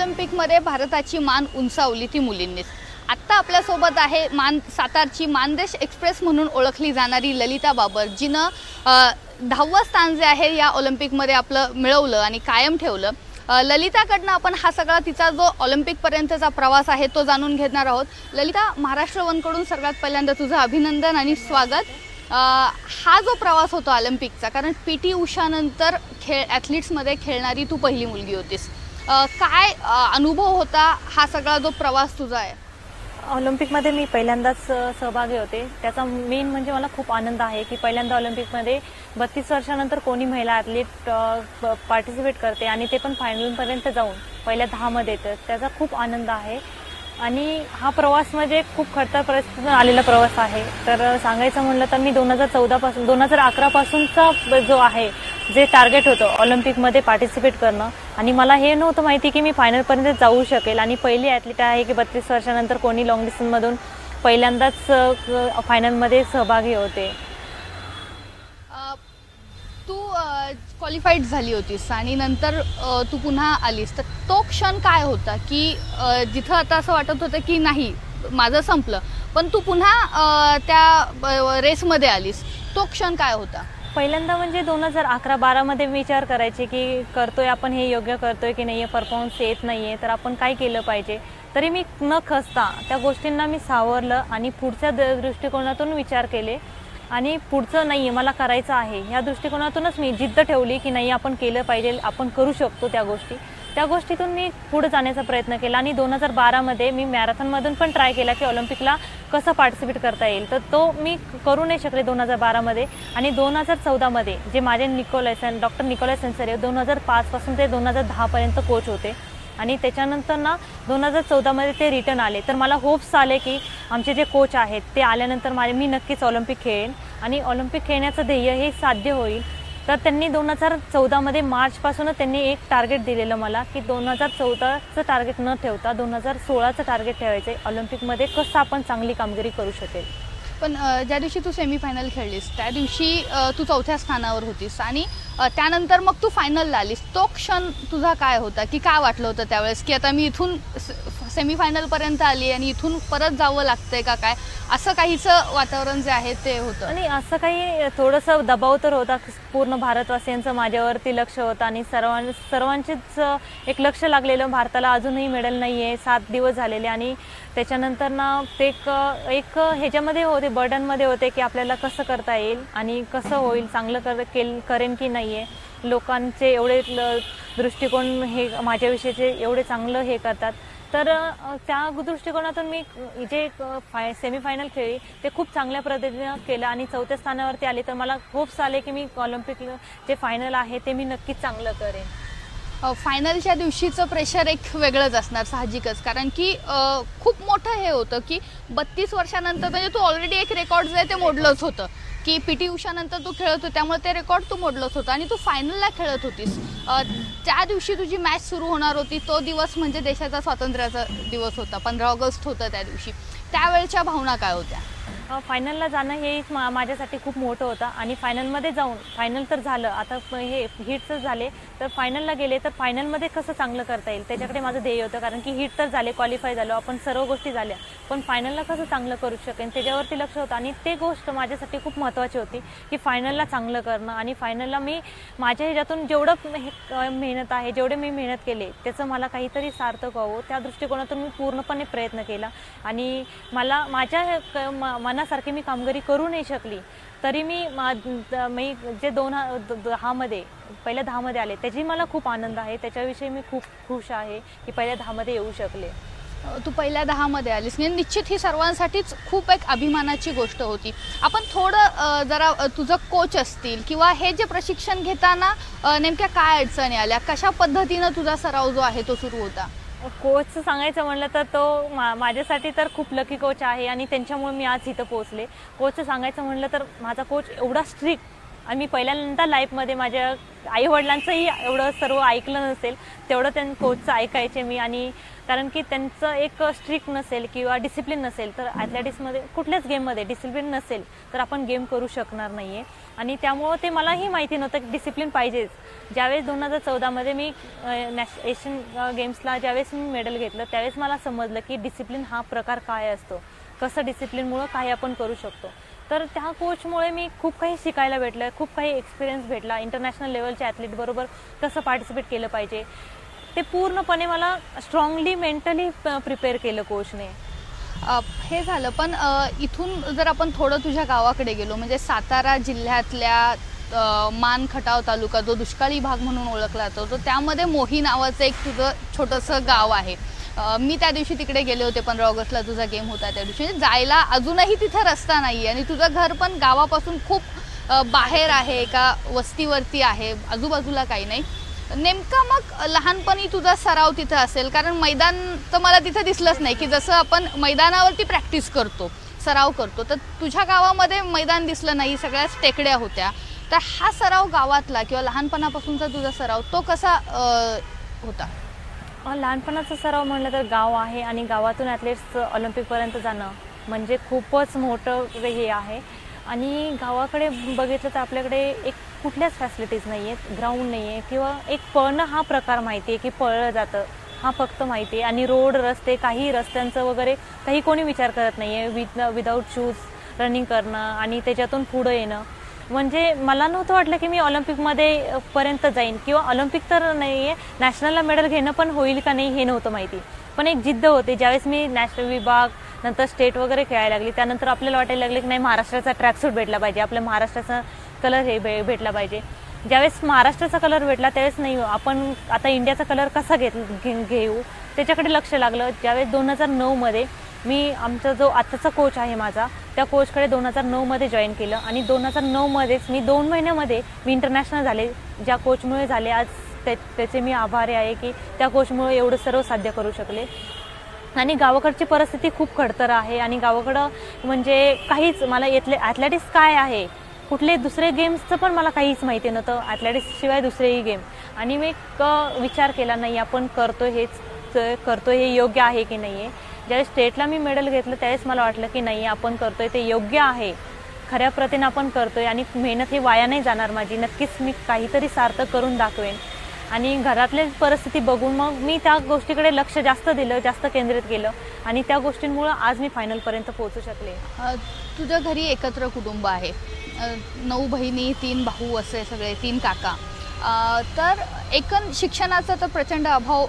ऑलिम्पिकमध्ये भारताची मान उंचावली ती मुलींनीच। आत्ता आपल्यासोबत आहे सातारची मानदेश एक्सप्रेस म्हणून ओळखली जाणारी ललिता बाबर, जिनं 10वं स्थान जे आहे या ऑलिम्पिकमध्ये आपलं मिळवलं आणि कायम ठेवलं। ललिताकडनं आपण हा सगळा तिचा जो ऑलिम्पिकपर्यंतचा प्रवास आहे तो जाणून घेणार आहोत। ललिता, महाराष्ट्र वनकडून सगळ्यात पहिल्यांदा तुझं अभिनंदन आणि स्वागत। हा जो प्रवास होता ऑलिम्पिकचा, कारण पीटी उषानंतर ॲथलीट्समध्ये खेळणारी तू पहिली मुलगी होतीस, काय अनुभव होता हा सगळा जो प्रवास तुझा आहे? ऑलिम्पिकमध्ये मी पहिल्यांदाच सहभागी होते। त्याचा मेन म्हणजे मला खूप आनंद आहे की पहिल्यांदा ऑलिम्पिकमध्ये 32 वर्षानंतर कोणी महिला ॲथलीट पार्टिसिपेट करते आणि ते पण फायनलपर्यंत जाऊन पहिल्या 10 मध्ये येतं। त्याचा खूप आनंद आहे आणि हा प्रवास म्हणजे खूप खडतर परिस्थितीतून आलेला प्रवास आहे। तर सांगायचं म्हणलं तर मी 2011 पासूनचा जो आहे जे टार्गेट होतं ऑलिम्पिकमध्ये पार्टिसिपेट करणं, आणि मला हे नव्हतं माहिती की मी फायनलपर्यंत जाऊ शकेल आणि पहिली ॲथलीट आहे की 32 वर्षानंतर कोणी लॉंग डिस्टन्समधून पहिल्यांदाच फायनलमध्ये सहभागी होते। तू क्वालिफाईड झाली होतीस आणि नंतर तू पुन्हा आलीस, तर तो क्षण काय होता की जिथं आता असं वाटत होतं की नाही माझं संपलं, पण तू पुन्हा त्या रेसमध्ये आलीस, तो क्षण काय होता? पहिल्यांदा म्हणजे 2011-12 मध्ये विचार करायचे की करतोय आपण हे योग्य करतोय की नाही, परफॉर्मन्स येत नाहीये तर आपण काय केलं पाहिजे। तरी मी न खचता त्या गोष्टींना मी सावरलं आणि पुढच्या दृष्टिकोनातून विचार केले आणि पुढचं नाही आहे मला करायचं आहे ह्या दृष्टिकोनातूनच मी जिद्द ठेवली की नाही आपण केलं पाहिजे, आपण करू शकतो त्या गोष्टीतून मी पुढे जाण्याचा प्रयत्न केला। आणि 2012 मध्ये मी मॅरेथॉनमधून पण ट्राय केला की ऑलिम्पिकला कसं पार्टिसिपेट करता येईल, तर तो मी करू नाही शकले 2012 मध्ये। आणि 2014 मध्ये जे माझे डॉक्टर निकोलस सेन्सरे 2005 पासून ते 2010 पर्यंत कोच होते आणि त्याच्यानंतर ना 2014 मध्ये ते रिटर्न आले, तर मला होप्स आले की आमचे जे कोच आहेत ते आल्यानंतर मी नक्कीच ऑलिम्पिक खेळेन आणि ऑलिम्पिक खेळण्याचं ध्येय हे साध्य होईल। तर त्यांनी 2014 मध्ये मार्चपासूनच त्यांनी एक टार्गेट दिलेलं मला की 2014चं टार्गेट न ठेवता 2016चं टार्गेट ठेवायचं आहे, ऑलिम्पिकमध्ये कसं आपण चांगली कामगिरी करू शकेल। पण ज्या दिवशी तू सेमीफायनल खेळलीस त्या दिवशी तू 4थ्या स्थानावर होतीस आणि त्यानंतर मग तू फायनलला आलीस, तो क्षण तुझा काय होता की काय वाटलं होतं त्यावेळेस की आता मी इथून सेमीफायनलपर्यंत आली आणि इथून परत जावं लागतंय का, काय असं काहीचं वातावरण जे आहे ते होतं? आणि असं काही थोडंसं दबाव तर होता, पूर्ण भारतवासियांचं माझ्यावरती लक्ष होतं आणि सर्वांचेच एक लक्ष लागलेलं, भारताला अजूनही मेडल नाही आहे, 7 दिवस झालेले आणि त्याच्यानंतर ना ते एक ह्याच्यामध्ये होते, बर्डनमध्ये होते की आपल्याला कसं करता येईल आणि कसं होईल, चांगलं करेन की नाही आहे। लोकांचे एवढे दृष्टिकोन हे माझ्याविषयीचे एवढे चांगलं हे करतात, तर त्या दृष्टिकोनातून मी जे सेमीफायनल खेळली ते खूप चांगल्या पद्धतीनं केलं आणि 4थ्या स्थानावरती आले, तर मला होप्स आले की मी ऑलिम्पिकला जे फायनल आहे ते मी नक्कीच चांगलं करेन। फायनलच्या दिवशीचं प्रेशर एक वेगळंच असणार साहजिकच, कारण की खूप मोठं हे होतं की 32 वर्षानंतर म्हणजे तू ऑलरेडी एक रेकॉर्ड जे आहे ते मोडलंच होतं की पीटी उषानंतर तू खेळत होती, त्यामुळे ते रेकॉर्ड तू मोडलंच होतं आणि तू फायनलला खेळत होतीस। त्या दिवशी तुझी मॅच सुरू होणार होती, तो दिवस म्हणजे देशाचा स्वातंत्र्याचा दिवस होता, 15 ऑगस्ट होतं त्या दिवशी, त्यावेळच्या भावना काय होत्या? फायनलला जाणं हे माझ्यासाठी खूप मोठं होतं आणि फायनलमध्ये जाऊन फायनल तर झालं, आता हे हिटच झाले, तर फायनलला गेले तर फायनलमध्ये कसं चांगलं करता येईल त्याच्याकडे माझं ध्येय होतं, कारण की हिट तर झाले, क्वालिफाय झालो आपण, सर्व गोष्टी झाल्या, पण फायनलला कसं चांगलं करू शकेन त्याच्यावरती लक्ष होतं आणि ते गोष्ट माझ्यासाठी खूप महत्त्वाची होती की फायनलला चांगलं करणं आणि फायनलला मी माझ्या ह्याच्यातून जेवढं मेहनत आहे, जेवढे मी मेहनत केले त्याचं मला काहीतरी सार्थक व्हावं, त्या दृष्टिकोनातून मी पूर्णपणे प्रयत्न केला आणि मला माझ्या मनासारखी मी कामगिरी करू नाही शकली, तरी मी जे 2010 मध्ये पहिल्या 10 मध्ये आले त्याची मला खूप आनंद आहे, त्याच्याविषयी मी खूप खुश आहे की पहिल्या 10 मध्ये येऊ शकले। तू पहिल्या 10 मध्ये आलीस, निश्चित ही सर्वांसाठीच खूप एक अभिमानाची गोष्ट होती। आपण थोडं जरा तुझं कोच असतील किंवा हे जे प्रशिक्षण घेताना नेमक्या काय अडचणी आल्या, कशा पद्धतीनं तुझा सराव जो आहे तो सुरू होता? कोचचं सांगायचं म्हणलं तर तो माझ्यासाठी तर खूप लकी कोच आहे आणि त्यांच्यामुळे मी आज इथं पोहोचले। कोचचं सांगायचं म्हणलं तर माझा कोच एवढा स्ट्रिक्ट आणि मी पहिल्यांदा लाईफमध्ये माझ्या आईवडिलांचंही एवढं सर्व ऐकलं नसेल तेवढं त्यांनी कोचचं ऐकायचे मी. आणि कारण की त्यांचं एक स्ट्रिक्ट नसेल किंवा डिसिप्लिन नसेल तर ॲथलेटिक्समध्ये कुठल्याच गेममध्ये डिसिप्लिन नसेल तर आपण गेम करू शकणार नाही आहे. आणि त्यामुळं ते मलाही माहिती नव्हतं की डिसिप्लिन पाहिजेच. ज्यावेळेस 2014मध्ये मी एशियन गेम्सला ज्यावेळेस मी मेडल घेतलं त्यावेळेस मला समजलं की डिसिप्लिन हा प्रकार काय असतो, कसं डिसिप्लिनमुळं काय आपण करू शकतो. तर त्या कोचमुळे मी खूप काही शिकायला भेटलं, खूप काही एक्सपिरियन्स भेटला. इंटरनॅशनल लेवलच्या ॲथलीटबरोबर कसं पार्टिसिपेट केलं पाहिजे ते पूर्णपणे मला स्ट्रॉंगली मेंटली प्रिपेअर केलं कोचने. हे झालं, पण इथून जर आपण थोडं तुझ्या गावाकडे गेलो, म्हणजे सातारा जिल्ह्यातल्या मान खटाव तालुका जो दुष्काळी भाग म्हणून ओळखला जातो, तर त्यामध्ये मोही नावाचं एक तुझं छोटंसं गाव आहे. मी त्या दिवशी तिकडे गेले होते, 15 ऑगस्टला तुझा गेम होता त्या दिवशी. म्हणजे जायला अजूनही तिथं रस्ता नाही आहे आणि तुझं घर पण गावापासून खूप बाहेर आहे, एका वस्तीवरती आहे, आजूबाजूला काही नाही. नेमका मग लहानपणी तुझा सराव तिथं असेल, कारण मैदान तर मला तिथं दिसलंच नाही की जसं आपण मैदानावरती प्रॅक्टिस करतो, सराव करतो, तर तुझ्या गावामध्ये मैदान दिसलं नाही, सगळ्याच टेकड्या होत्या. तर हा सराव गावातला किंवा लहानपणापासूनचा तुझा सराव तो कसा होता? लहानपणाचा सराव म्हणलं तर गाव आहे आणि गावातून ॲथलीट्स ऑलिम्पिकपर्यंत जाणं म्हणजे खूपच मोठं हे आहे. आणि गावाकडे बघितलं तर आपल्याकडे एक कुठल्याच फॅसिलिटीज नाही आहेत, ग्राउंड नाही आहे किंवा एक पळणं हा प्रकार माहिती आहे की पळलं जातं हा फक्त माहिती आहे. आणि रोड रस्ते काही रस्त्यांचं वगैरे काही कोणी विचार करत नाही आहे. विदाऊट शूज रनिंग करणं आणि त्याच्यातून पुढं येणं म्हणजे मला नव्हतं वाटलं की मी ऑलिम्पिकमध्ये पर्यंत जाईन किंवा ऑलिम्पिक तर नाही आहे, नॅशनलला मेडल घेणं पण होईल का नाही हे नव्हतं माहिती. पण एक जिद्द होती. ज्यावेळेस मी नॅशनल विभाग नंतर स्टेट वगैरे खेळायला लागली त्यानंतर आपल्याला वाटायला लागलं की नाही महाराष्ट्राचा ट्रॅकसूट भेटला पाहिजे, आपल्या महाराष्ट्राचा कलर हे भेटला पाहिजे. ज्यावेळेस महाराष्ट्राचा कलर भेटला त्यावेळेस नाही आपण आता इंडियाचा कलर कसा घेऊ त्याच्याकडे लक्ष लागलं. ज्यावेळेस 2009मध्ये मी आमचा जो आत्ताचा कोच आहे माझा त्या कोचकडे 2009मध्ये जॉईन केलं आणि 2009मध्येच मी 2 महिन्यामध्ये मी इंटरनॅशनल झाले. ज्या कोचमुळे झाले आज त्याचे मी आभारी आहे की त्या कोचमुळे एवढं सर्व साध्य करू शकले. आणि गावाकडची परिस्थिती खूप खडतर आहे आणि गावाकडं म्हणजे काहीच मला इथले ॲथलेटिक्स काय आहे कुठले दुसरे गेम्सचं पण मला काहीच माहिती नव्हतं, ॲथलेटिक्सशिवाय दुसरेही गेम. आणि मी एक विचार केला नाही आपण करतोय हे योग्य आहे की नाही आहे. ज्यावेळेस स्टेटला मी मेडल घेतलं त्यावेळेस मला वाटलं की नाही आपण करतोय ते योग्य आहे, खऱ्या प्रतीनं आपण करतोय आणि मेहनत ही वाया नाही जाणार माझी, नक्कीच मी काहीतरी सार्थक करून दाखवेन. आणि घरातली परिस्थिती बघून मग मी त्या गोष्टीकडे लक्ष जास्त दिलं, जास्त केंद्रित केलं आणि त्या गोष्टींमुळं आज मी फायनलपर्यंत पोहोचू शकले. तुझ्या घरी एकत्र कुटुंब आहे, 9 बहिणी 3 भाऊ असे सगळे 3 काका. तर एकूण शिक्षणाचा तर प्रचंड अभाव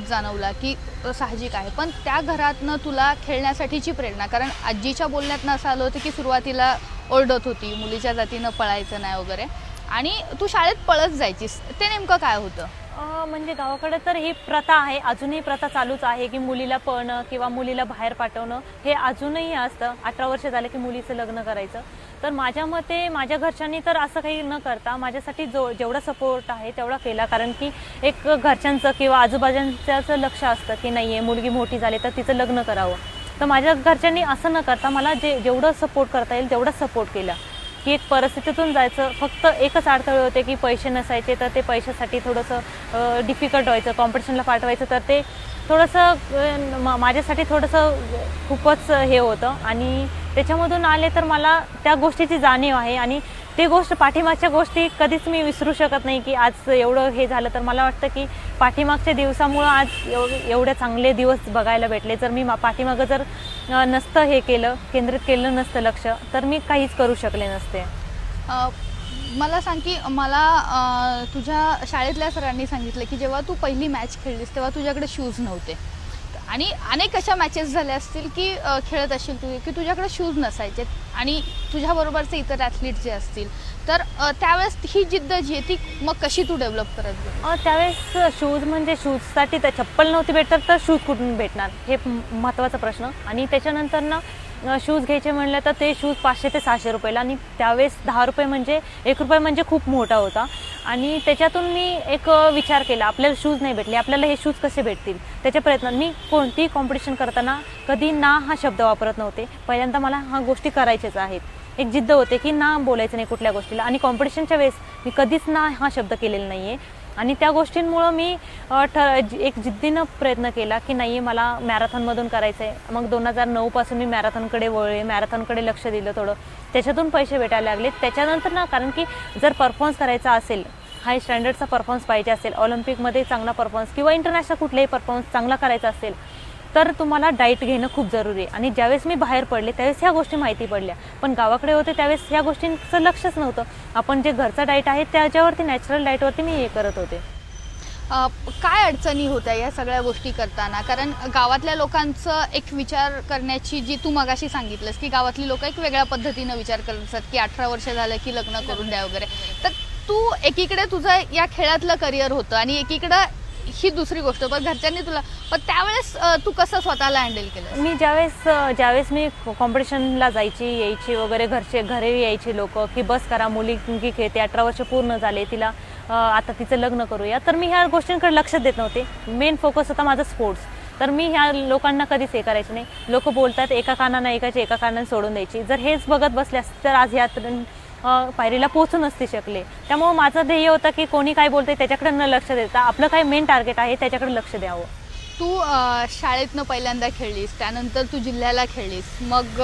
जाणवला की साहजिक आहे, पण त्या घरातनं तुला खेळण्यासाठीची प्रेरणा, कारण आजीच्या बोलण्यातनं असं आलं होतं की सुरुवातीला ओरडत होती मुलीच्या जातीनं पळायचं नाही वगैरे आणि तू शाळेत पळत जायचीस, ते नेमकं काय होतं? म्हणजे गावाकडे तर ही प्रथा आहे, अजूनही प्रथा चालूच आहे की मुलीला पळणं किंवा मुलीला बाहेर पाठवणं हे अजूनही असतं. 18 वर्ष झाले की मुलीचं लग्न करायचं. तर माझ्या मते माझ्या घरच्यांनी तर असं काही न करता माझ्यासाठी जेवढा सपोर्ट आहे तेवढा केला, कारण की एक घरच्यांचं किंवा आजूबाजूंचं लक्ष असतं की नाही आहे मुलगी मोठी झाली तर तिचं लग्न करावं. तर माझ्या घरच्यांनी असं न करता मला जेवढं सपोर्ट करता येईल तेवढा सपोर्ट केला की एक परिस्थितीतून जायचं. फक्त एकच अडथळे होते की पैसे नसायचे तर ते पैशासाठी थोडंसं डिफिकल्ट व्हायचं, कॉम्पिटिशनला पाठवायचं तर ते थोडंसं माझ्यासाठी थोडंसं खूपच हे होतं. आणि त्याच्यामधून आले तर मला त्या गोष्टीची जाणीव आहे आणि ते गोष्ट पाठीमागच्या गोष्टी कधीच मी विसरू शकत नाही की आज एवढं हे झालं. तर मला वाटतं की पाठीमागच्या दिवसामुळं आज एवढे चांगले दिवस बघायला भेटले. जर मी पाठीमागं जर नसतं हे केलं, केंद्रित केलं नसतं लक्ष, तर मी काहीच करू शकले नसते. मला सांग की मला तुझ्या शाळेतल्या सरांनी सांगितलं की जेव्हा तू पहिली मॅच खेळलीस तेव्हा तुझ्याकडे शूज नव्हते आणि अनेक अशा मॅचेस झाल्या असतील की खेळत असशील तू की तुझ्याकडे शूज नसायचे आणि तुझ्याबरोबरचे इतर ॲथलीट जे असतील, तर त्यावेळेस ही जिद्द जी आहे ती मग कशी तू डेव्हलप करत गेली? त्यावेळेस शूज म्हणजे शूजसाठी तर चप्पल नव्हती भेटत तर शूज कुठून भेटणार हे महत्त्वाचा प्रश्न. आणि त्याच्यानंतर ना शूज घ्यायचे म्हणलं तर ते शूज 500 ते 600 रुपयाला आणि त्यावेळेस 10 रुपये म्हणजे 1 रुपये म्हणजे खूप मोठा होता. आणि त्याच्यातून मी एक विचार केला आपल्याला शूज नाही भेटले, आपल्याला हे शूज कसे भेटतील. त्याच्या प्रयत्नात मी कोणतीही कॉम्पिटिशन करताना कधी ना हा शब्द वापरत नव्हते. पहिल्यांदा मला ह्या गोष्टी करायच्याच आहेत एक जिद्द होते की ना बोलायचं नाही कुठल्या गोष्टीला. आणि कॉम्पिटिशनच्या वेळेस मी कधीच ना हा शब्द केलेला नाही आहे. आणि त्या गोष्टींमुळं मी एक जिद्दीनं प्रयत्न केला की नाही मला मॅरेथॉनमधून करायचं आहे. मग 2009 मी मॅरेथॉनकडे वळले, मॅरेथॉनकडे लक्ष दिलं थोडं, त्याच्यातून पैसे भेटायला लागले. त्याच्यानंतर ना, कारण की जर परफॉर्मन्स करायचा असेल, हाय स्टँडर्डचा परफॉर्मन्स पाहिजे असेल, ऑलिम्पिकमध्ये चांगला परफॉर्मन्स किंवा इंटरनॅशनल कुठलाही परफॉर्मन्स चांगला करायचा असेल, तर तुम्हाला डाईट घेणं खूप जरुरी आहे. आणि ज्यावेळेस मी बाहेर पडले त्यावेळेस ह्या गोष्टी माहिती पडल्या. पण गावाकडे होते त्यावेळेस ह्या गोष्टींचं लक्षच नव्हतं. आपण जे घरचा डाईट आहे त्याच्यावरती, नॅचरल डाईटवरती मी हे करत होते. काय अडचणी होत्या या सगळ्या गोष्टी करताना? कारण गावातल्या लोकांचं एक विचार करण्याची, जी तू मगाशी सांगितलंस की गावातली लोक एक वेगळ्या पद्धतीनं विचार करत असतात की 18 वर्ष झालं की लग्न करून द्या वगैरे. तर तू एकीकडे तुझं या खेळातलं करिअर होतं आणि एकीकडं ही दुसरी गोष्ट, पण घरच्यांनी तुला, पण त्यावेळेस तू कसं स्वतःला हँडल केलं? मी ज्यावेळेस मी कॉम्पिटिशनला यायची वगैरे, घरी यायची लोक की बस करा, मुलगी खेळते, 18 वर्ष पूर्ण झाले, तिला आता तिचं लग्न करूया. तर मी ह्या गोष्टींकडे लक्ष देत नव्हते. मेन फोकस होता माझा स्पोर्ट्स. तर मी ह्या लोकांना कधीच हे करायचे नाही. लोक बोलतात एका कानानं ऐकायचे, एका कानानं सोडून द्यायची. जर हेच बघत बसल्यास तर आज ह्या पायरीला पोहोचू नसते शकले. त्यामुळे माझं ध्येय होतं की कोणी काय बोलतंय त्याच्याकडे न लक्ष देता आपलं काय मेन टार्गेट आहे त्याच्याकडे लक्ष द्यावं. तू शाळेतनं पहिल्यांदा खेळलीस, त्यानंतर तू जिल्ह्याला खेळलीस, मग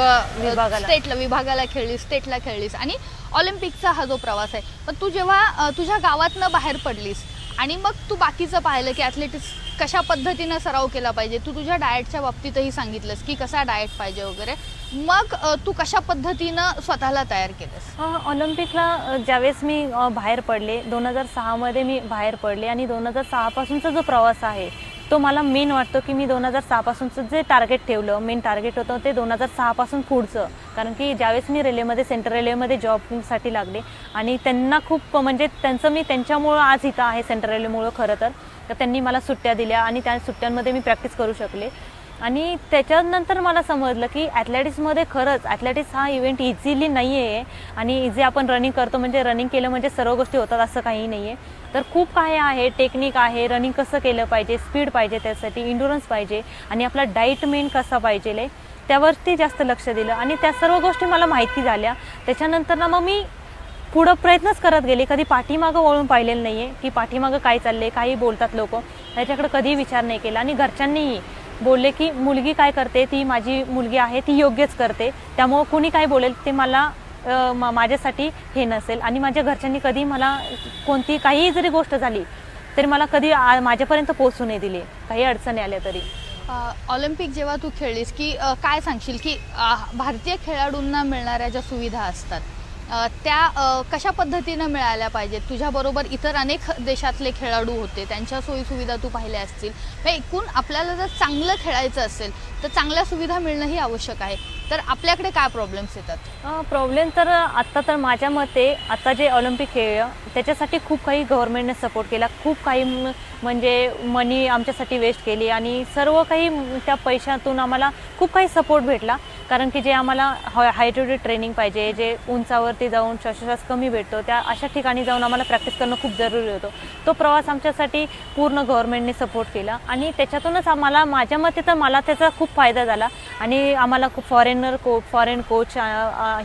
विभागाला खेळलीस, स्टेटला खेळलीस आणि ऑलिम्पिकचा हा जो प्रवास आहे. पण तू जेव्हा तुझ्या गावातनं बाहेर पडलीस आणि मग तू बाकीचं पाहिलं की ॲथलेटिक्स कशा पद्धतीनं सराव केला पाहिजे, तू तुझ्या डाएटच्या बाबतीतही सांगितलंस की कसा डाएट पाहिजे वगैरे, मग तू कशा पद्धतीनं स्वतःला तयार केलंस? ऑलिम्पिकला ज्यावेळेस मी बाहेर पडले, 2006 मी बाहेर पडले आणि 2006 पासूनचा जो प्रवास आहे तो मला मेन वाटतो की मी 2006 पासूनचं जे टार्गेट ठेवलं, मेन टार्गेट होतं ते 2006 पासून पुढचं. कारण की ज्यावेळेस मी रेल्वेमध्ये, सेंट्रल रेल्वेमध्ये जॉबसाठी लागले आणि त्यांना खूप म्हणजे मी त्यांच्यामुळं आज इथं आहे, सेंट्रल रेल्वेमुळं खरं तर त्यांनी मला सुट्ट्या दिल्या आणि त्या सुट्ट्यांमध्ये मी प्रॅक्टिस करू शकले. आणि त्याच्यानंतर मला समजलं की ॲथलेटिक्समध्ये खरंच ॲथलेटिक्स हा इव्हेंट इझिली नाही आहे. आणि इझी आपण रनिंग करतो म्हणजे रनिंग केलं म्हणजे सर्व गोष्टी होतात असं काही नाही आहे. तर खूप काही आहे, टेक्निक आहे, रनिंग कसं केलं पाहिजे, स्पीड पाहिजे, त्यासाठी इंडुरन्स पाहिजे आणि आपला डाईट मेन कसा पाहिजे त्यावरती जास्त लक्ष दिलं. आणि त्या सर्व गोष्टी मला माहिती झाल्या. त्याच्यानंतर ना मग मी पुढं प्रयत्नच करत गेले. कधी पाठीमागं वळून पाहिलेलं नाही आहे की पाठीमागं काय चालले, काही बोलतात लोक, त्याच्याकडे कधीही विचार नाही केला. आणि घरच्यांनीही बोलले की मुलगी काय करते, ती माझी मुलगी आहे, ती योग्यच करते, त्यामुळं कुणी काय बोलेल ते मला माझ्यासाठी हे नसेल. आणि माझ्या घरच्यांनी कधी मला काहीही जरी गोष्ट झाली तरी मला कधी माझ्यापर्यंत पोहोचू नाही दिले, काही अडचणी आल्या तरी. ऑलिम्पिक जेव्हा तू खेळलीस की काय सांगशील की भारतीय खेळाडूंना मिळणाऱ्या ज्या सुविधा असतात त्या कशा पद्धतीनं मिळाल्या पाहिजेत? तुझ्याबरोबर इतर अनेक देशातले खेळाडू होते, त्यांच्या सोयीसुविधा तू पाहिल्या असतील. मग एकूण आपल्याला जर चांगलं खेळायचं असेल तर चांगल्या सुविधा मिळणंही आवश्यक आहे. तर आपल्याकडे काय प्रॉब्लेम्स येतात? प्रॉब्लेम तर आत्ता तर माझ्या मते आता जे ऑलिम्पिक खेळ त्याच्यासाठी खूप काही गव्हर्नमेंटने सपोर्ट केला, खूप काही म्हणजे मनी आमच्यासाठी वेस्ट केली आणि सर्व काही त्या पैशातून आम्हाला खूप काही सपोर्ट भेटला. कारण की जे आम्हाला हायटेड ट्रेनिंग पाहिजे, जे उंचावरती जाऊन श्वासोश्वास कमी भेटतो, त्या अशा ठिकाणी जाऊन आम्हाला प्रॅक्टिस करणं खूप जरुरी होतं. तो प्रवास आमच्यासाठी पूर्ण गव्हर्नमेंटने सपोर्ट केला आणि त्याच्यातूनच आम्हाला, माझ्या मते तर मला त्याचा खूप फायदा झाला. आणि आम्हाला खूप फॉरेन कोच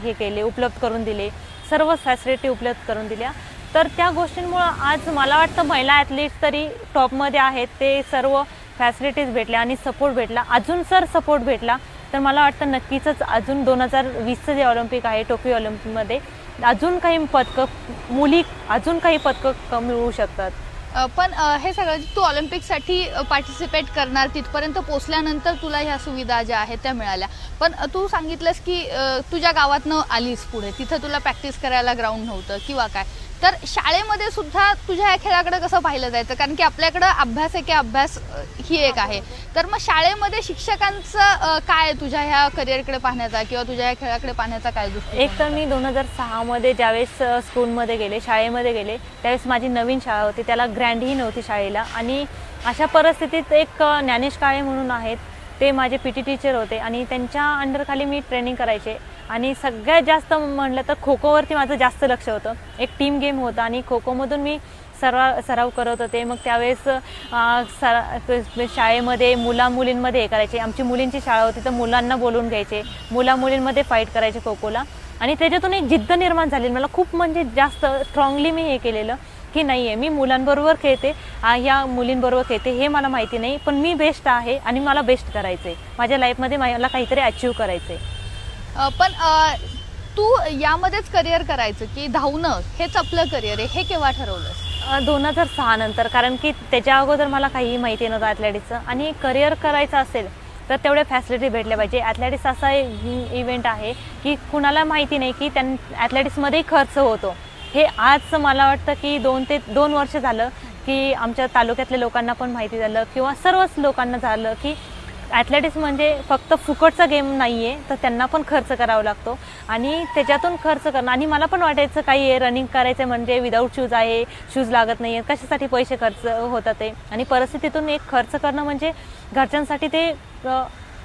हे केले, उपलब्ध करून दिले, सर्व फॅसिलिटी उपलब्ध करून दिल्या. तर त्या गोष्टींमुळं आज मला वाटतं महिला ॲथलीट्स तरी टॉपमध्ये आहेत. ते सर्व फॅसिलिटीज भेटल्या आणि सपोर्ट भेटला. अजून जर सपोर्ट भेटला तर मला वाटतं नक्कीच अजून 2020चं जे ऑलिम्पिक आहे, टोकियो ऑलिम्पिकमध्ये अजून काही मुली अजून काही पदकं मिळवू शकतात. पण हे सगळं तू ऑलिम्पिकसाठी पार्टिसिपेट करणार, तिथपर्यंत पोचल्यानंतर तुला ह्या सुविधा ज्या आहेत त्या मिळाल्या. पण तू सांगितलंस की तुझ्या गावातनं आलीस पुढे, तिथं तुला प्रॅक्टिस करायला ग्राउंड नव्हतं किंवा काय. तर शाळेमध्ये सुद्धा तुझ्या या खेळाकडे कसं पाहिलं जायचं? कारण की आपल्याकडं अभ्यास आहे की अभ्यास ही एक आहे. तर मग शाळेमध्ये शिक्षकांचं काय तुझ्या ह्या करिअरकडे पाहण्याचा किंवा तुझ्या या खेळाकडे पाहण्याचा काय दृष्टी? एक तर मी 2006 ज्यावेळेस स्कूलमध्ये गेले, शाळेमध्ये गेले, त्यावेळेस माझी नवीन शाळा होती, त्याला ग्रँडही नव्हती शाळेला. आणि अशा परिस्थितीत एक ज्ञानेश काळे म्हणून आहेत, ते माझे PT टीचर होते आणि त्यांच्या अंडरखाली मी ट्रेनिंग करायचे. आणि सगळ्यात जास्त म्हणलं तर खो खोवरती माझं जास्त लक्ष होतं. एक टीम गेम होता आणि खो खोमधून मी सराव करत होते. मग त्यावेळेस शाळेमध्ये मुलींमध्ये हे करायचे. आमची मुलींची शाळा होती तर मुलांना बोलून घ्यायचे, मुलींमध्ये फाईट करायचे खो खोला. आणि त्याच्यातून एक जिद्द निर्माण झाली. मला खूप म्हणजे जास्त स्ट्रॉंगली मी हे केलेलं की नाही आहे, मी मुलांबरोबर खेळते, या मुलींबरोबर खेळते हे मला माहिती नाही, पण मी बेस्ट आहे आणि मला बेस्ट करायचं आहे. माझ्या लाईफमध्ये मला काहीतरी अचीव करायचं आहे. पण तू यामध्येच करिअर करायचं की धावणं हेच आपलं करिअर आहे, हे केव्हा ठरवलंस? 2006 नंतर, कारण की त्याच्या अगोदर मला काहीही माहिती नव्हतं ॲथलेटिक्सचं. आणि करिअर करायचं असेल तर तेवढ्या फॅसिलिटी भेटल्या पाहिजे. ॲथलेटिक्स असा इव्हेंट आहे की कुणाला माहिती नाही की ॲथलेटिक्समध्येही खर्च होतो. हे आज मला वाटतं की 2 वर्ष झालं की आमच्या तालुक्यातल्या लोकांना पण माहिती झालं किंवा सर्वच लोकांना झालं की ॲथलेटिक्स म्हणजे फक्त फुकटचा गेम नाही आहे, तर त्यांना पण खर्च करावा लागतो. आणि त्याच्यातून खर्च करणं, आणि मला पण वाटायचं काही आहे रनिंग करायचं म्हणजे विदाऊट शूज आहे, शूज लागत नाही आहे, कशासाठी पैसे खर्च होतात ते. आणि परिस्थितीतून एक खर्च करणं म्हणजे घरच्यांसाठी ते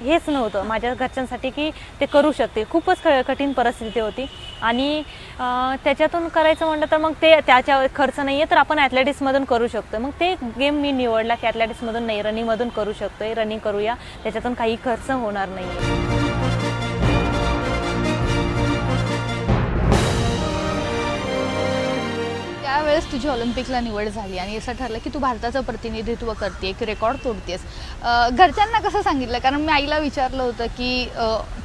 हेच नव्हतं माझ्या घरच्यांसाठी की ते करू शकते. खूपच कठीण परिस्थिती होती. आणि त्याच्यातून करायचं म्हटलं तर मग ते त्याच्या खर्च नाही आहे तर आपण ॲथलेटिक्समधून करू शकतो. मग ते गेम मी निवडला की ॲथलेटिक्समधून नाही, रनिंगमधून करू शकतो आहे, रनिंग करूया, त्याच्यातून काही खर्च होणार नाही आहे. त्यावेळेस तुझी ऑलिम्पिकला निवड झाली आणि असं ठरलं की तू भारताचं प्रतिनिधित्व करते, एक रेकॉर्ड तोडतेस. घरच्यांना कसं सांगितलं? कारण मी आईला विचारलं होतं की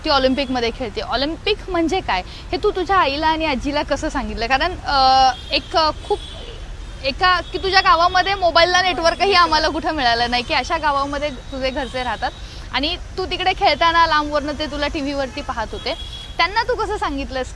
ती ऑलिम्पिकमध्ये खेळते, ऑलिम्पिक म्हणजे काय, हे तू तुझ्या आईला आणि आजीला कसं सांगितलं? कारण की तुझ्या गावामध्ये मोबाईलला नेटवर्कही आम्हाला कुठं मिळालं नाही, की अशा गावामध्ये तुझे घरचे राहतात आणि तू तिकडे खेळताना लांबवरनं ते तुला टी व्हीवरती पाहत होते. त्यांना तू कसं सांगितलंस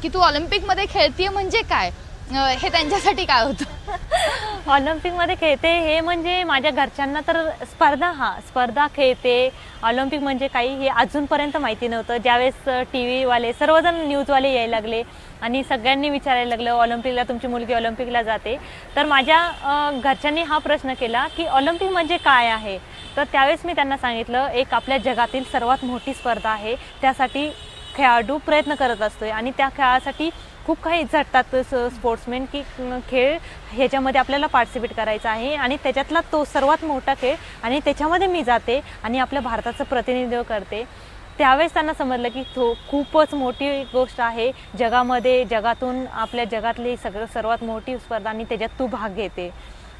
की तू ऑलिम्पिकमध्ये खेळतीये म्हणजे काय, हे त्यांच्यासाठी काय होतं? ऑलिम्पिकमध्ये खेळते हे म्हणजे माझ्या घरच्यांना तर स्पर्धा खेळते, ऑलिम्पिक म्हणजे काही हे अजूनपर्यंत माहिती नव्हतं. ज्यावेळेस टी व्हीवाले सर्वजण न्यूजवाले यायला लागले आणि सगळ्यांनी विचारायला लागलं ऑलिम्पिकला तुमची मुलगी ऑलिम्पिकला जाते, तर माझ्या घरच्यांनी हा प्रश्न केला की ऑलिम्पिक म्हणजे काय आहे. तर त्यावेळेस मी त्यांना सांगितलं एक आपल्या जगातील सर्वात मोठी स्पर्धा आहे, त्यासाठी खेळाडू प्रयत्न करत असतोय आणि त्या खेळासाठी खूप काही झटतात स्पोर्ट्समॅन की खेळ ह्याच्यामध्ये आपल्याला पार्टिसिपेट करायचं आहे आणि त्याच्यातला तो सर्वात मोठा खेळ आणि त्याच्यामध्ये मी जाते आणि आपल्या भारताचं प्रतिनिधित्व करते. त्यावेळेस त्यांना समजलं की खूपच मोठी गोष्ट आहे जगामध्ये, जगातून आपल्या जगातली सर्वात मोठी स्पर्धा आणि त्याच्यात तू भाग घेते.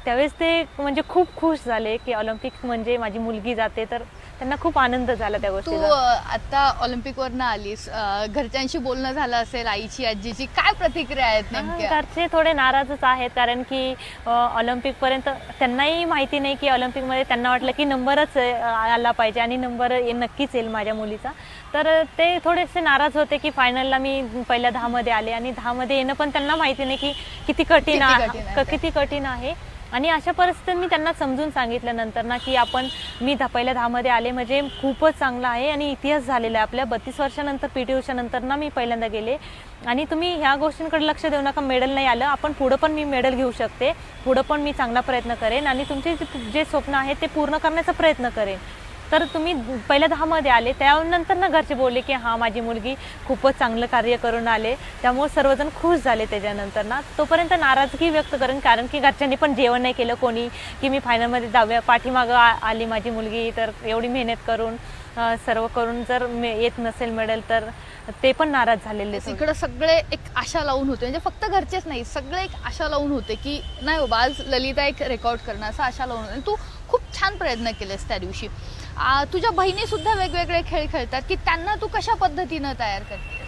त्यावेळेस ते म्हणजे खूप खुश झाले की ऑलिम्पिक म्हणजे माझी मुलगी जाते, तर त्यांना खूप आनंद झाला त्या गोष्टीचा. तू आता ऑलिम्पिकवरनं आलीस, घरच्यांशी बोलणं झालं असेल, आईची आजीची काय प्रतिक्रिया आहेत नेमक्या? घरचे थोडे नाराजच आहेत, कारण की ऑलिम्पिकपर्यंत त्यांनाही माहिती नाही की ऑलिम्पिकमध्ये त्यांना वाटलं की नंबरच आला पाहिजे आणि नंबर नक्कीच येईल माझ्या मुलीचा. तर ते थोडेसे नाराज होते की फायनलला मी पहिल्या 10मध्ये आले आणि 10मध्ये येणं पण त्यांना माहिती नाही की किती कठीण आहे. आणि अशा परिस्थितीत मी त्यांना समजून सांगितलं नंतर ना की मी पहिल्या 10मध्ये आले म्हणजे खूपच चांगलं आहे आणि इतिहास झालेला आहे आपल्या. 32 वर्षानंतर पी टी उषानंतर ना मी पहिल्यांदा गेले आणि तुम्ही ह्या गोष्टींकडे लक्ष देऊ नका, मेडल नाही आलं, आपण पुढं पण मी मेडल घेऊ शकते, पुढं पण मी चांगला प्रयत्न करेन आणि तुमचे जे स्वप्न आहे ते पूर्ण करण्याचा प्रयत्न करेन. तर तुम्ही पहिल्या 10मध्ये आले, त्यानंतर ना घरचे बोलले की हां माझी मुलगी खूपच चांगलं कार्य करून आले, त्यामुळे सर्वजण खुश झाले. त्याच्यानंतर ना तोपर्यंत नाराजगी व्यक्त करेन, कारण की घरच्यांनी पण जेवण नाही केलं कोणी की मी फायनलमध्ये जाऊया, पाठीमागं आली माझी मुलगी, तर एवढी मेहनत करून सर्व करून जर येत नसेल मेडल तर ते पण नाराज झालेले. इकडं सगळे एक आशा लावून होते, म्हणजे फक्त घरचेच नाही सगळे एक आशा लावून होते की नाही बाबा आज ललिता एक रेकॉर्ड करणं, असं आशा लावून होते. तू खूप छान प्रयत्न केलेस त्या दिवशी. तुझ्या बहिणी सुद्धा वेगवेगळे खेळ खेळतात, की त्यांना तू कशा पद्धतीनं तयार करतेस?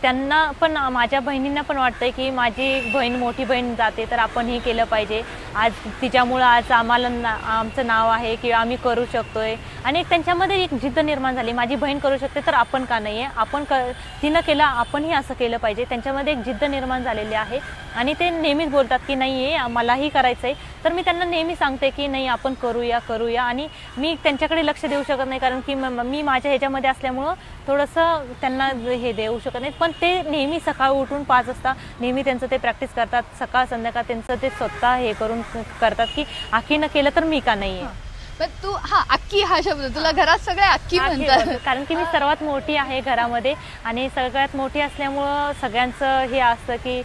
त्यांना पण माझ्या बहिणींना पण वाटतंय की माझी बहीण मोठी बहीण जाते तर आपण हे केलं पाहिजे, आज तिच्यामुळं आज आम्हाला आमचं नाव आहे की आम्ही करू शकतोय. आणि एक त्यांच्यामध्ये एक जिद्द निर्माण झाली, माझी बहीण करू शकते तर आपण का नाही आहे, तिनं केलं आपणही असं केलं पाहिजे. त्यांच्यामध्ये एक जिद्द निर्माण झालेली आहे आणि ते नेहमीच बोलतात की नाही आहे मलाही करायचं आहे. तर मी त्यांना नेहमी सांगते की नाही आपण करूया आणि मी त्यांच्याकडे लक्ष देऊ शकत नाही, कारण की मी माझ्या ह्याच्यामध्ये असल्यामुळं थोडंसं त्यांना हे देऊ शकत नाही. पण ते नेहमी सकाळी उठून 5 वाजता नेहमी त्यांचं ते प्रॅक्टिस करतात, सकाळ संध्याकाळ त्यांचं ते स्वतः हे करून करतात की आखीनं केलं तर मी का नाही आहे. पण तू अक्की हा शब्द तुला घरात सगळे अक्की म्हणतात, कारण की मी सर्वात मोठी आहे घरामध्ये आणि सगळ्यात मोठी असल्यामुळं सगळ्यांचं हे असतं की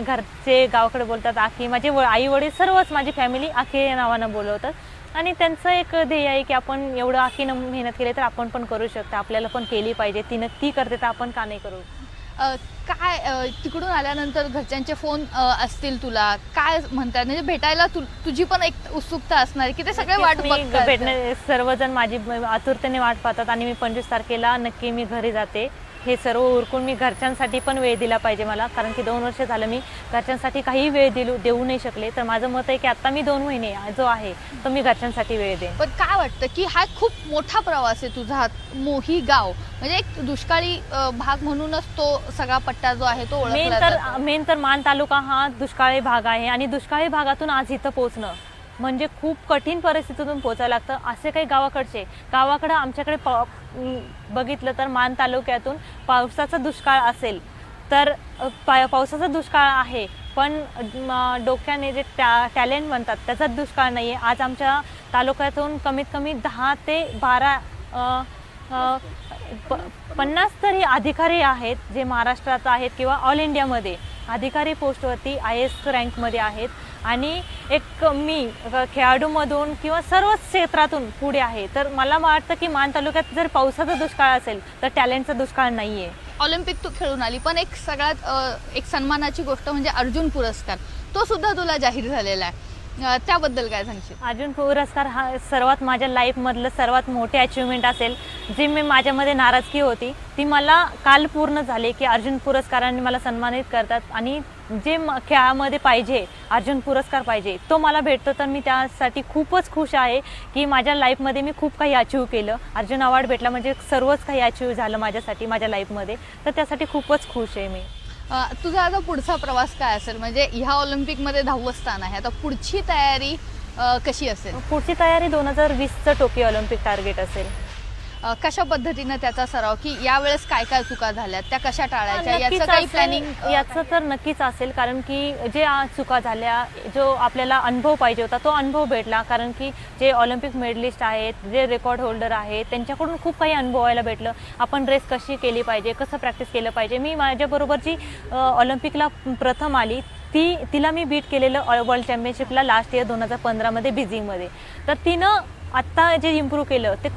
घरचे गावाकडे बोलतात आखी, माझे आई वडील सर्वच माझी फॅमिली आखी या नावानं बोलवतात. आणि त्यांचं एक ध्येय आहे की आपण एवढं आखीनं मेहनत केली तर आपण पण करू शकतो, आपल्याला पण केली पाहिजे, ती करते तर आपण का नाही करू. काय तिकडून आल्यानंतर घरच्यांचे फोन असतील तुला, काय म्हणतात म्हणजे भेटायला तुझी पण एक उत्सुकता असणार की ते सगळे वाट बघतात? भेटणे सर्वजण माझी आतुरतेने वाट पाहतात आणि मी 25 तारखेला नक्की मी घरी जाते. हे सर्व उरकून मी घरच्यांसाठी पण वेळ दिला पाहिजे मला, कारण की 2 वर्ष झालं मी घरच्यांसाठी काही वेळ देऊ नाही शकले. तर माझं मत आहे की आता मी 2 महिने जो आहे तो मी घरच्यांसाठी वेळ देईन. पण काय वाटतं की हा खूप मोठा प्रवास आहे तुझा, मोही गाव म्हणजे एक दुष्काळी भाग म्हणूनच तो सगळा पट्टा जो आहे तो ओळखला जातो. मेन तर मान तालुका हा दुष्काळी भाग आहे आणि दुष्काळी भागातून आज इथं पोहोचणं म्हणजे खूप कठीण परिस्थितीतून पोचायला लागतं. असे काही गावाकडं आमच्याकडे बघितलं तर मान तालुक्यातून पावसाचा दुष्काळ असेल तर पावसाचा दुष्काळ आहे, पण डोक्याने जे टॅलेंट म्हणतात त्याचा दुष्काळ नाही आहे. आज आमच्या तालुक्यातून कमीत कमी 10 ते 12 50 तरी अधिकारी आहेत जे महाराष्ट्रात आहेत किंवा ऑल इंडियामध्ये अधिकारी पोस्टवरती IAS रँकमध्ये आहेत. आणि एक मी खेळाडूमधून किंवा सर्वच क्षेत्रातून पुढे आहे. तर मला वाटतं की मान तालुक्यात जर पावसाचा दुष्काळ असेल तर टॅलेंटचा दुष्काळ नाही आहे. ऑलिम्पिक तू खेळून आली, पण एक सगळ्यात एक सन्मानाची गोष्ट म्हणजे अर्जुन पुरस्कार तो सुद्धा तुला जाहीर झालेला आहे, त्याबद्दल काय सांगशील? अर्जुन पुरस्कार हा सर्वात माझ्या लाईफमधलं सर्वात मोठे अचिव्हमेंट असेल. जी मी माझ्यामध्ये नाराजगी होती ती मला काल पूर्ण झाली की अर्जुन पुरस्काराने मला सन्मानित करतात आणि जे खेळामध्ये पाहिजे अर्जुन पुरस्कार पाहिजे तो मला भेटतो. तर मी त्यासाठी खूपच खुश आहे की माझ्या लाईफमध्ये मी खूप काही अचीव केलं. अर्जुन अवॉर्ड भेटला म्हणजे सर्वच काही अचीव झालं माझ्यासाठी माझ्या लाईफमध्ये. तर त्यासाठी खूपच खुश आहे मी. तुझा आता पुढचा प्रवास काय असेल? म्हणजे ह्या ऑलिम्पिकमध्ये 10वं स्थान आहे, आता पुढची तयारी कशी असेल? पुढची तयारी 2020चं टोकियो ऑलिम्पिक टार्गेट असेल. कशा पद्धतीने त्याचा सराव की यावेळेस काय काय चुका झाल्या त्या कशा टाळायच्या याचं काही प्लॅनिंग? याचं तर नक्कीच असेल, कारण की जे चुका झाल्या जो आपल्याला अनुभव पाहिजे होता तो अनुभव भेटला. कारण की जे ऑलिम्पिक मेडलिस्ट आहेत जे रेकॉर्ड होल्डर आहेत त्यांच्याकडून खूप काही अनुभवायला भेटलं. आपण रेस कशी केली पाहिजे, कसं प्रॅक्टिस केलं पाहिजे. मी माझ्याबरोबर जी ऑलिम्पिकला प्रथम आली तिला मी बीट केलेलं वर्ल्ड चॅम्पियनशिपला लास्ट इयर 2015मध्ये बीजिंगमध्ये. तर तिनं आत्ता जे इम्प्रूव्ह केलं ते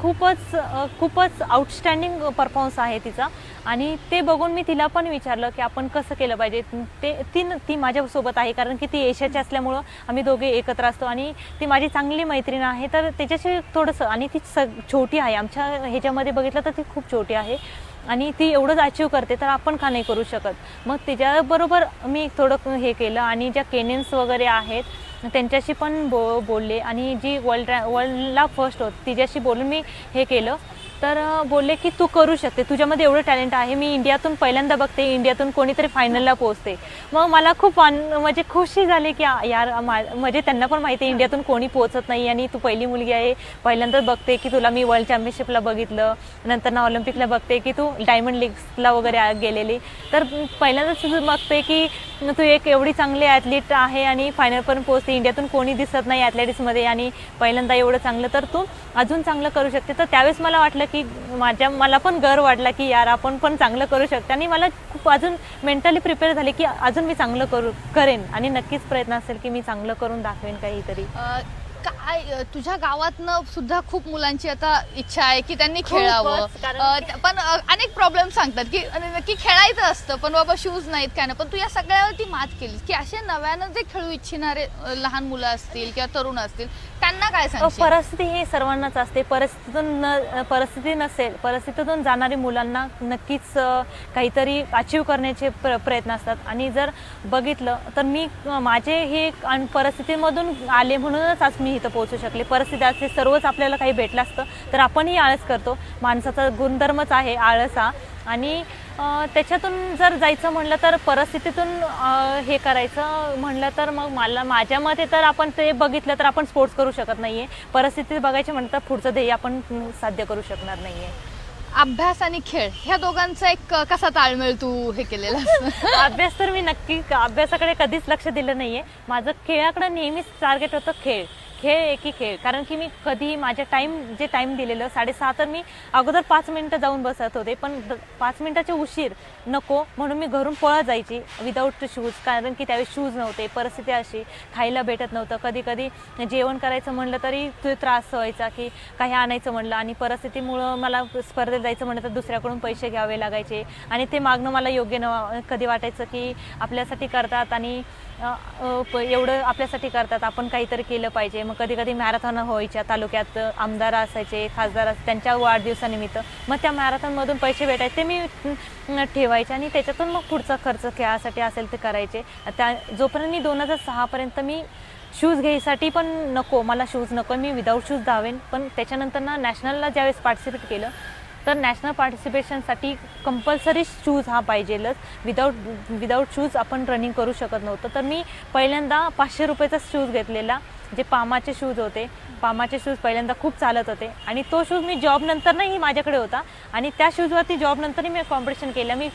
खूपच आउटस्टँडिंग परफॉर्मन्स आहे तिचा. आणि ते बघून मी तिला पण विचारलं की आपण कसं केलं पाहिजे. ती माझ्यासोबत आहे कारण की ती एशियाची असल्यामुळं आम्ही दोघे एकत्र असतो आणि ती माझी चांगली मैत्रीण आहे. तर त्याच्याशी थोडंसं आणि ती छोटी आहे आमच्या ह्याच्यामध्ये बघितलं तर ती खूप छोटी आहे आणि ती एवढंच अचीव करते तर आपण का नाही करू शकत. मग तिच्याबरोबर मी थोडं हे केलं आणि ज्या केनियन्स वगैरे आहेत त्यांच्याशी पण बोलले आणि जी वर्ल्डला फर्स्ट होत तिच्याशी बोलून मी हे केलं. तर बोलले की तू करू शकते, तुझ्यामध्ये एवढं टॅलेंट आहे. मी इंडियातून पहिल्यांदा बघते इंडियातून कोणीतरी फायनलला पोहोचते. मग मला खूप म्हणजे खुशी झाली की यार म्हणजे त्यांना पण माहिती आहे इंडियातून कोणी पोहोचत नाही आणि तू पहिली मुलगी आहे. पहिल्यांदाच बघते की तुला मी वर्ल्ड चॅम्पियनशिपला बघितलं, नंतर ना ऑलिम्पिकला बघते की तू डायमंड लीग्सला वगैरे गेलेली. तर पहिल्यांदाच बघते की तू एक एवढी चांगली ॲथलीट आहे आणि फायनलपर्यंत पोहोचते. इंडियातून कोणी दिसत नाही ॲथलेटिक्समध्ये आणि पहिल्यांदा एवढं चांगलं, तर तू अजून चांगलं करू शकते. तर त्यावेळेस मला वाटलं की मला पण गर्व वाटला की यार आपण पण चांगलं करू शकते. आणि मला खूप अजून मेंटली प्रिपेअर झाले की अजून मी चांगलं करेन आणि नक्कीच प्रयत्न असेल की मी चांगलं करून दाखवेन काहीतरी. काय तुझ्या गावातनं सुद्धा खूप मुलांची आता इच्छा आहे की त्यांनी खेळावं, पण अनेक प्रॉब्लेम सांगतात की नक्की खेळायचं असतं पण बाबा शूज नाहीत काय नाही. पण तू या सगळ्यावरती मात केली की असे नव्यानं जे खेळू इच्छिणारे लहान मुलं असतील किंवा तरुण असतील त्यांना काय सांगशील? परिस्थिती ही सर्वांनाच असते. परिस्थितीतून जाणारी मुलांना नक्कीच काहीतरी अचीव करण्याचे प्रयत्न असतात. आणि जर बघितलं तर मी माझे हे परिस्थितीमधून आले म्हणूनच आज मी इथं पोहोचू शकले. परिस्थिती असते सर्वच आपल्याला काही भेटलं असतं तर आपणही आळस करतो. माणसाचा गुणधर्मच आहे आळस हा. आणि त्याच्यातून जर जायचं म्हणलं तर परिस्थितीतून हे करायचं म्हणलं तर मग माझ्या मते तर आपण ते बघितलं तर आपण स्पोर्ट्स करू शकत नाही आहे. परिस्थिती बघायची म्हणलं तर पुढचं ध्येय आपण साध्य करू शकणार नाही आहे. अभ्यास आणि खेळ ह्या दोघांचा एक कसा ताळमेळ तू हे केलेला? अभ्यास तर मी नक्की अभ्यासाकडे कधीच लक्ष दिलं नाही आहे. माझं खेळाकडे नेहमीच टार्गेट होतं. खेळ एकी खेळ, कारण की मी कधी माझ्या टाईम दिलेलं 6:30 तर मी अगोदर 5 मिनिटं जाऊन बसत होते, पण 5 मिनिटाचे उशीर नको म्हणून मी घरून पळत जायची विदाऊट शूज, कारण की त्यावेळी शूज नव्हते, परिस्थिती अशी, खायला भेटत नव्हतं, कधी कधी जेवण करायचं म्हणलं तरी त्रास व्हायचा की काही आणायचं म्हणलं, आणि परिस्थितीमुळं मला स्पर्धेत जायचं म्हणलं तर दुसऱ्याकडून पैसे घ्यावे लागायचे आणि ते मागणं मला योग्य कधी वाटायचं की आपल्यासाठी करतात आणि एवढं आपल्यासाठी करतात, आपण काहीतरी केलं पाहिजे. मग कधी कधी मॅरेथॉन व्हायच्या तालुक्यात, आमदार असायचे, खासदार त्यांच्या वाढदिवसानिमित्त, मग त्या मॅरेथॉनमधून पैसे भेटायचे ते मी ठेवायचे आणि त्याच्यातून मग पुढचा खर्च खेळासाठी असेल ते करायचे. जोपर्यंत मी 2006 मी शूज घ्यायसाठी पण नको, मला शूज नको, मी विदाऊट शूज धावेन. पण त्याच्यानंतर नॅशनलला ज्यावेळेस पार्टिसिपेट केलं तर नॅशनल पार्टिसिपेशनसाठी कंपल्सरी शूज हा पाहिजेलच, विदाऊट शूज आपण रनिंग करू शकत नव्हतं. तर मी पहिल्यांदा 500 रुपयाचा शूज घेतलेला, जे पामाचे शूज होते. पामाचे शूज पहिल्यांदा खूप चालत होते आणि तो शूज मी जॉबनंतरही माझ्याकडे होता आणि त्या शूजवरती जॉबनंतरही मी कॉम्पिटिशन केलं. मी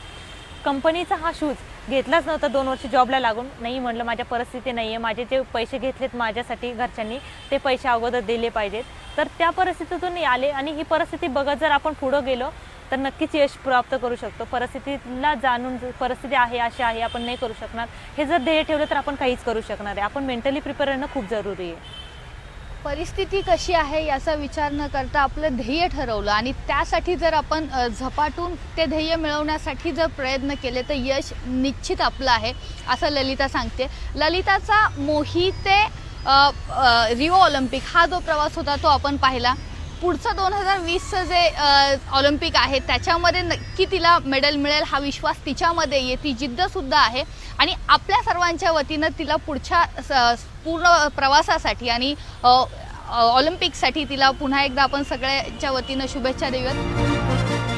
कंपनीचा हा शूज घेतलाच नव्हता 2 वर्ष जॉबला लागून, नाही म्हटलं माझ्या परिस्थिती नाही आहे, माझे जे पैसे घेतलेत माझ्यासाठी घरच्यांनी ते पैसे अगोदर दिले पाहिजेत. तर त्या परिस्थितीतून आले आणि ही परिस्थिती बघत जर आपण पुढं गेलो तर नक्कीच यश प्राप्त करू शकतो. परिस्थितीला जाणून, परिस्थिती आहे अशी आहे, आपण नाही करू शकणार, हे जर ध्येय ठेवलं तर आपण काहीच करू शकणार आहे. आपण मेंटली प्रिपेअर राहणं खूप जरुरी आहे. परिस्थिती कशी आहे याचा विचार न करता आपलं ध्येय ठरवलं आणि त्यासाठी जर आपण झपाटून ते ध्येय मिळवण्यासाठी जर प्रयत्न केले तर यश निश्चित आपलं आहे, असं ललिता सांगते. ललिताचा मोही ते रिओ ऑलिम्पिक हा जो प्रवास होता तो आपण पाहिला. पुढचं 2020चं जे ऑलिम्पिक आहे त्याच्यामध्ये नक्की तिला मेडल मिळेल हा विश्वास तिच्यामध्ये आहे, ती जिद्दसुद्धा आहे आणि आपल्या सर्वांच्या वतीनं तिला पुढच्या पूर्ण प्रवासासाठी आणि ऑलिम्पिकसाठी तिला पुन्हा एकदा आपण सगळ्यांच्या वतीनं शुभेच्छा देऊयात.